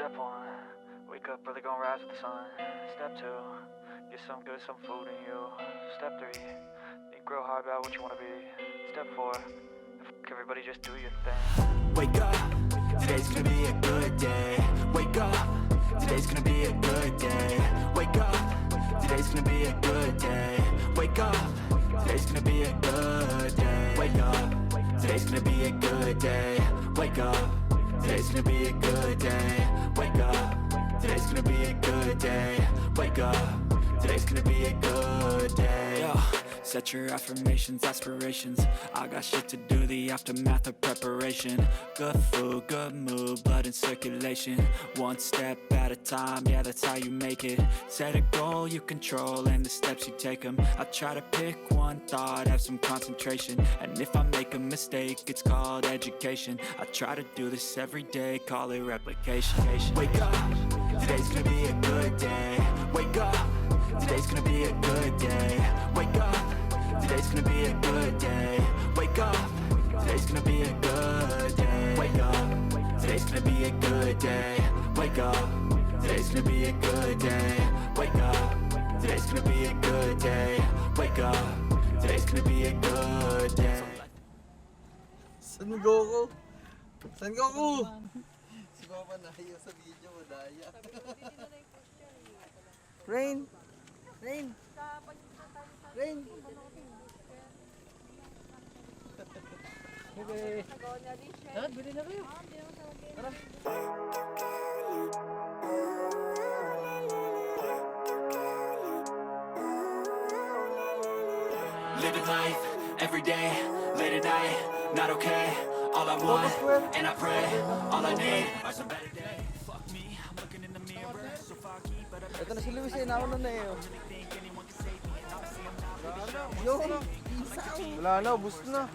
Step one, wake up early, gonna rise with the sun. Step two, get some good, some food in you. Step three, think real hard about what you wanna be. Step four, everybody just do your thing. Wake up, today's gonna be a good day. Wake up, today's gonna be a good day. Wake up, today's gonna be a good day. Wake up, today's gonna be a good day. Wake up, today's gonna be a good day. Wake up, today's gonna be a good day. Wake up, today's gonna be a good day. Wake up, today's gonna be a good day. Yo, set your affirmations, aspirations. I got shit to do, the aftermath of preparation. Good food, good mood, blood in circulation. One step at a time, yeah, that's how you make it. Set a goal you control and the steps you take them. I try to pick one thought, have some concentration. And if I make a mistake, it's called education. I try to do this every day, call it replication. Wake up, today's gonna be a good day. Wake up, today's gonna be a good day. Wake up, today's gonna be a good day. Wake up, today's gonna be a good day. Wake up, today's gonna be a good day. Wake up, today's gonna be a good day. Wake up, today's gonna be a good day. Wake up, today's gonna be a good day. San Goku? San Goku? Si Papa Nayo sa video mo, daya. Rain! Rain! Rain! Okay. Tara, bili na kayo. Tara. Living life, every day, late at night, not okay. All I want, and I pray, all I need are some better days. Fuck me, I'm looking in the mirror, so foggy, but I'm Ito na si Luis eh, nauna na eh. Yo, isaw. Wala na, ubus na.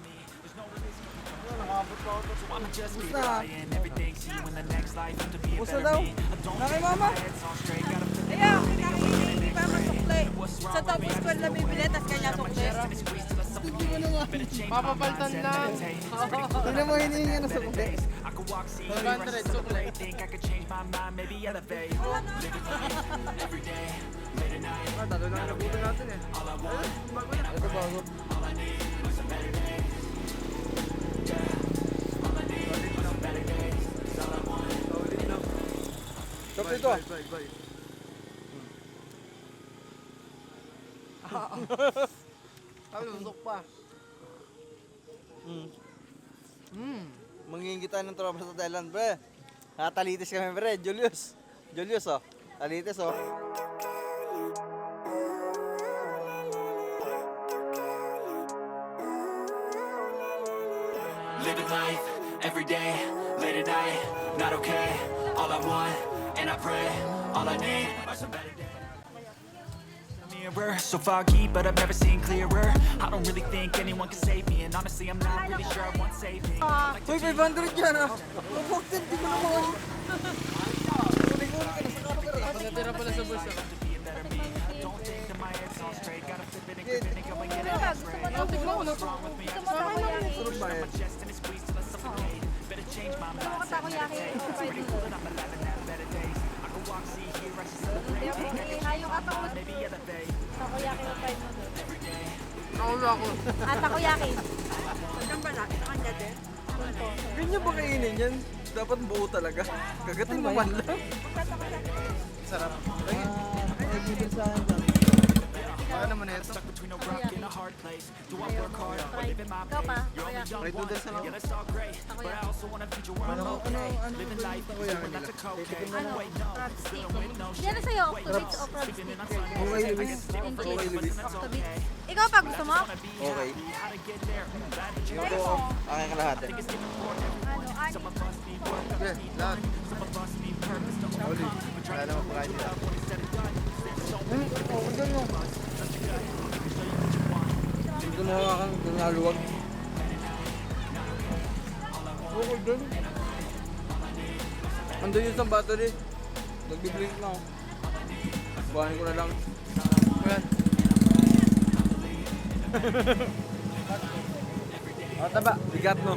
Nakabot pa ako to. Ubus na. Ubus na daw. Nakay mama. Ayaw, hindi pa masukli. Sa tapos ko na bibili, tas kanya sukli. Mapapaltan lang. Tignan mo, hinihingi na sa kundi. 500 sukli. Talo lang nabuto natin eh. Ito bago. Stop dito ah. Lusok pa. Mangingin kita ng tropa sa Thailand, pre. Talitis kami, pre. Julius. Julius, oh. Talitis, oh. Living life, every day, late at night, not okay. All I want, and I pray, all I need are some better days. Mirror, so foggy, but I've never seen clearer. I don't really think anyone can save me, and honestly, I'm not really sure I want saving. Uy, 500 yan, ah. Mabok din, di mo naman. Kuling-kuling ka na sa camera. Natira pala sa bulsa. Tignan ko na to. Sunod ba yan? Takoyaki mo 5 mo doon. Nakaulo ako. Takoyaki. Saan ba na? Sa kanya din? Ganyan ba kainin yan? Dapat buo talaga. Kagatin mo man lang. Sarap. Paano mo na ito? Ikaw pa? May noodles na lang. Ano ko yan nila? Crab stick. Yan na sa'yo, Octobits o crab stick? Okay, Luis. Thank you. Okay, Luis. Octobits. Ikaw pa, gusto mo? Okay. Yung to, aking kalahati. Ano? Okay, lahat. Oli, wala naman pakain nila. Oh, ganda mo. Hindi ko nakakang naluwag. Okay, dun. Andun yung isang battery. Nagbiblink na ako. Buhanin ko na lang. Ayan. O, taba. Bigat, no?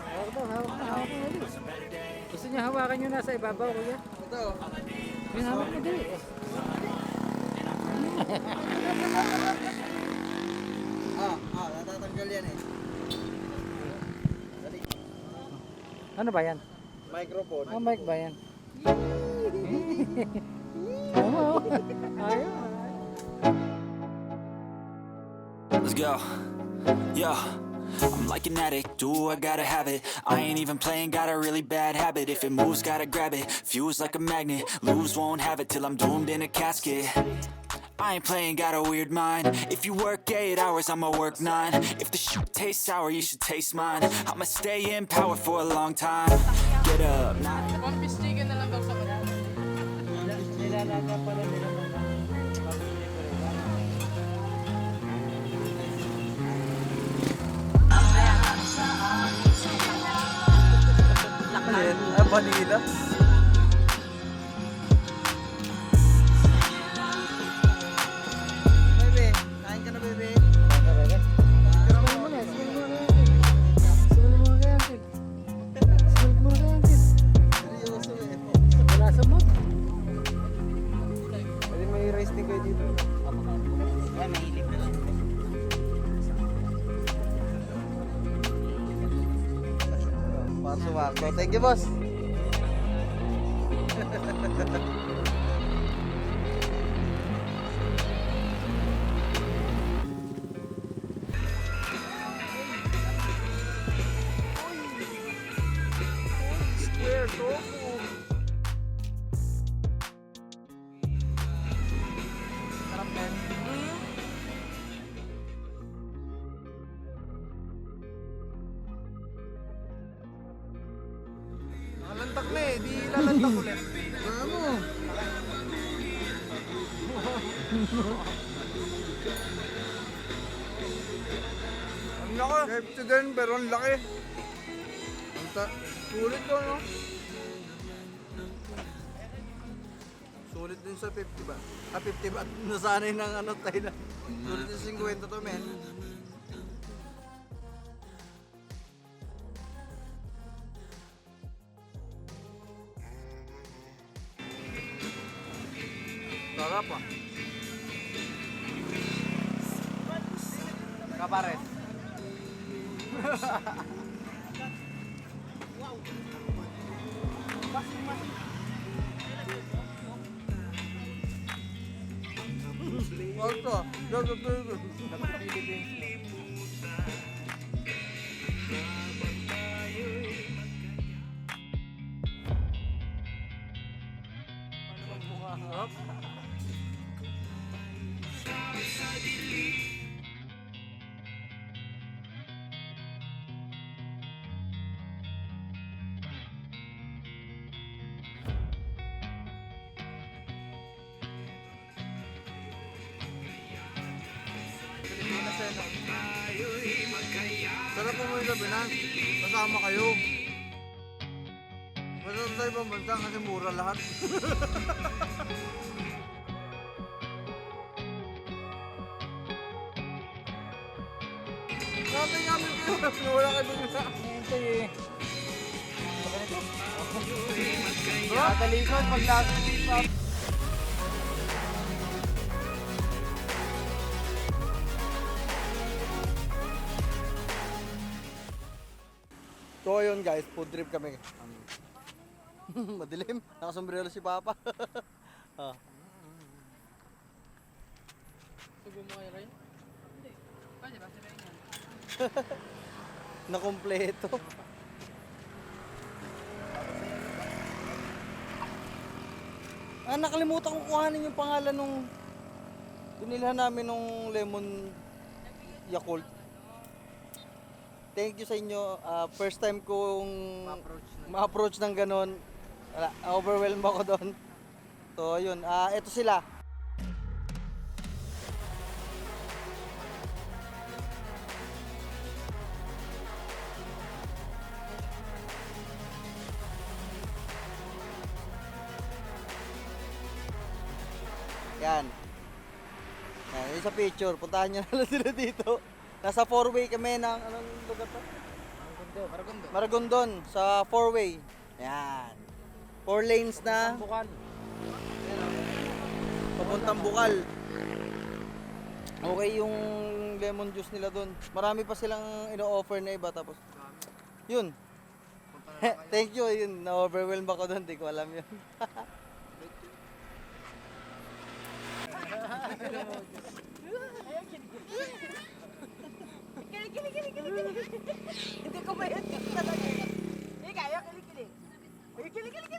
Hawak na, hawak na. Gusto niya hawakan yung nasa ibabaw, kuya. Ito. Yun hawak mo dali. Natatanggal yan eh. Dali. Ano ba yan? Microphone. Ah, mic ba yan? Oo. Ayaw. Let's go. Yo, I'm like an addict, do I gotta have it. I ain't even playing, got a really bad habit. If it moves, gotta grab it, fuse like a magnet. Lose, won't have it till I'm doomed in a casket. I ain't playing, got a weird mind. If you work 8 hours, I'ma work 9. If the shoot tastes sour, you should taste mine. I'ma stay in power for a long time. Get up. One piece chicken na lang daw sa kanya. Nilalaga pala nila mga Ano yan? Vanilla. Bebe, kain ka na bebe. Smell mo na, smell mo na. Smell mo na kaya, kid. Smell mo na kaya, kid. Seryoso eh. Wala sa mood. Pwede may rice din kayo dito. Pasok. Thank you, boss. Square tofu. Sarap yan. Nakalantak na eh, di lalantak ulit. Ano? Ang laki. Safety din, pero ang laki. Sulit to, no? Sulit din sa 50 ba? 50 ba? Nasanay ng ano tayo na. Sulit din sa 50 to, men. Sarap ah. Kapares. Also, sarap po mo yung gabi na. Kasama kayo. Masarap sa ibang bansa kasi mura lahat. Sabi namin kayo, wala kayo bigla. Ito eh. Talikod pag lagi. So yun guys, food trip kami. Madilim, nakasombrero si Papa. Subo mo kayo rin? Hindi. Pwede ba? Sila yan. Nakompleto. Nakalimutan ko kuhanin yung pangalan nung binilhan namin nung lemon Yakult. Thank you sa inyo. First time kong ma-approach ng ganon. Overwhelmed ako doon. So, yun. Ito sila. Yan. Yung sa picture. Puntahan nyo na lang sila dito. Nasa 4-way kami ng anong lugar to? Maragondo. Maragondon sa 4-way. Yan. 4 lanes na. Papuntang Bukal. Okay yung lemon juice nila doon. Marami pa silang ino-offer na iba tapos. Yun. Thank you. Yun, na-overwhelm ako doon. Di ko alam yun. Hindi ko mayroon kasi talaga. Eh, kaya kilig-kilig. Eh, kilig-kilig.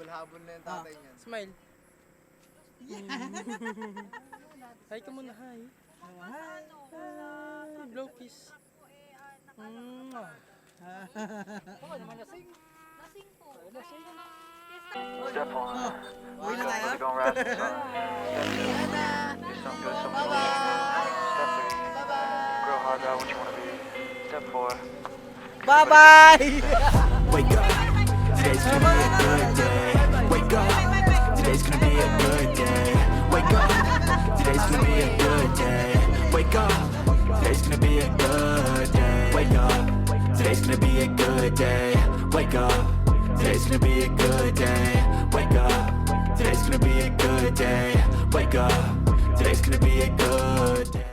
Habol na yung tatay niyan. Smile. Hi ka muna, hi. Hi. Blow kiss. Step 1. Wake up early, gonna rise with the sun. Step 2. Get some good, some food. Step 3. Grow hard about what you want to be. Step 4. Bye-bye! Wake up, today's gonna be a good day. Wake up, today's gonna be a good day. Wake up, today's gonna be a good day. Wake up, today's gonna be a good day. Wake up, today's gonna be a good day. Wake up, today's gonna be a good day. Wake up, today's gonna be a good day. Wake up, today's gonna be a good day.